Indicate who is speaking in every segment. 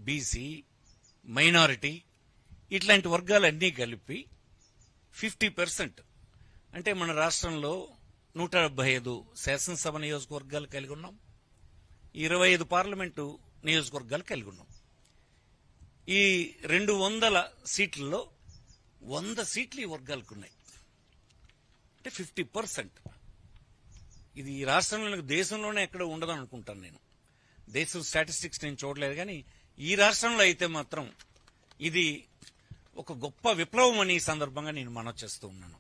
Speaker 1: BC, minority ఇట్లాంటి వర్గాలన్నీ కలిపి 50%. అంటే మన రాష్ట్రంలో 175 శాసనసభ నియోజకవర్గాలు కలిగి ఉన్నాం, 25 పార్లమెంటు నియోజకవర్గాలు కలిగి ఉన్నాం. ఈ 200 సీట్లలో 100 సీట్లు ఈ వర్గాలకు ఉన్నాయి. అంటే 50%. ఇది ఈ రాష్ట్రంలో దేశంలోనే ఎక్కడ ఉండదని అనుకుంటాను నేను. దేశం స్టాటిస్టిక్స్ నేను చూడలేదు, కానీ ఈ రాష్ట్రంలో అయితే మాత్రం ఇది ఒక గొప్ప విప్లవం అని ఈ సందర్భంగా నేను మనవి చేస్తూ ఉన్నాను.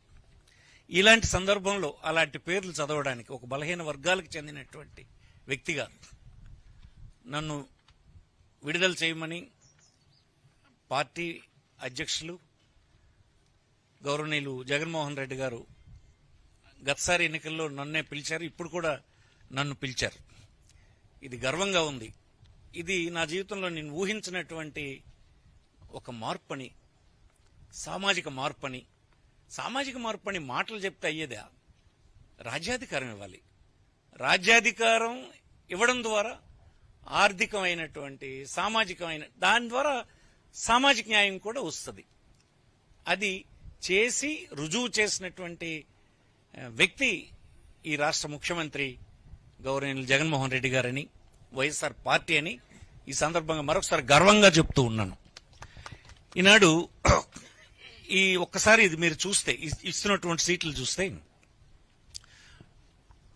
Speaker 1: ఇలాంటి సందర్భంలో అలాంటి పేర్లు చదవడానికి ఒక బలహీన వర్గాలకు చెందినటువంటి వ్యక్తిగా నన్ను విడుదల చేయమని పార్టీ అధ్యక్షులు గౌరవనీయులు జగన్మోహన్ రెడ్డి గారు గతసారి ఎన్నికల్లో నన్నే పిలిచారు, ఇప్పుడు కూడా నన్ను పిలిచారు. ఇది గర్వంగా ఉంది. ఇది నా జీవితంలో నేను ఊహించినటువంటి ఒక మార్పని, సామాజిక మార్పని. సామాజిక మార్పని మాటలు చెప్తే అయ్యేదా? రాజ్యాధికారం ఇవ్వాలి. రాజ్యాధికారం ఇవ్వడం ద్వారా ఆర్థికమైనటువంటి, సామాజికమైన దాని ద్వారా సామాజిక న్యాయం కూడా వస్తుంది. అది చేసి రుజువు చేసినటువంటి వ్యక్తి ఈ రాష్ట్ర ముఖ్యమంత్రి గౌరవనీయులు జగన్మోహన్ రెడ్డి గారని, వైఎస్ఆర్ పార్టీ అని ఈ సందర్భంగా మరొకసారి గర్వంగా చెప్తూ ఉన్నాను. ఈనాడు ఈ ఒక్కసారి ఇది మీరు చూస్తే, ఇస్తున్నటువంటి సీట్లు చూస్తే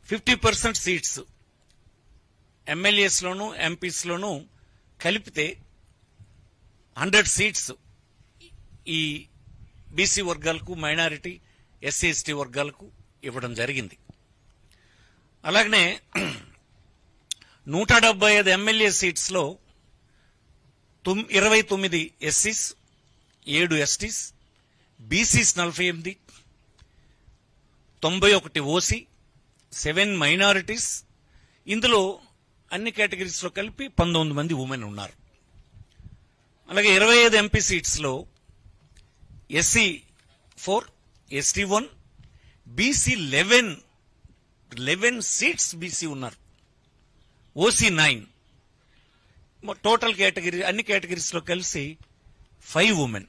Speaker 1: 50% సీట్స్ ఎమ్మెల్యేస్లోనూ ఎంపీస్లోనూ కలిపితే 100 సీట్స్ ఈ బీసీ వర్గాలకు, మైనారిటీ, ఎస్సీ ఎస్టీ వర్గాలకు ఇవ్వడం జరిగింది. అలాగనే 175 ఎమ్మెల్యే సీట్స్లో 29 ఎస్సీస్, 7 ఎస్టీస్, బీసీస్ 48, 91 ఓసీ, 7 మైనారిటీస్. ఇందులో అన్ని కేటగిరీస్లో కలిపి 19 మంది ఉమెన్ ఉన్నారు. అలాగే 25 ఎంపీ సీట్స్లో SC 4, ST 1, BC 11 seats BC ఉన్నారు, ఓసీ 9. టోటల్ కేటగిరీ అన్ని కేటగిరీస్లో కలిసి 5 ఉమెన్.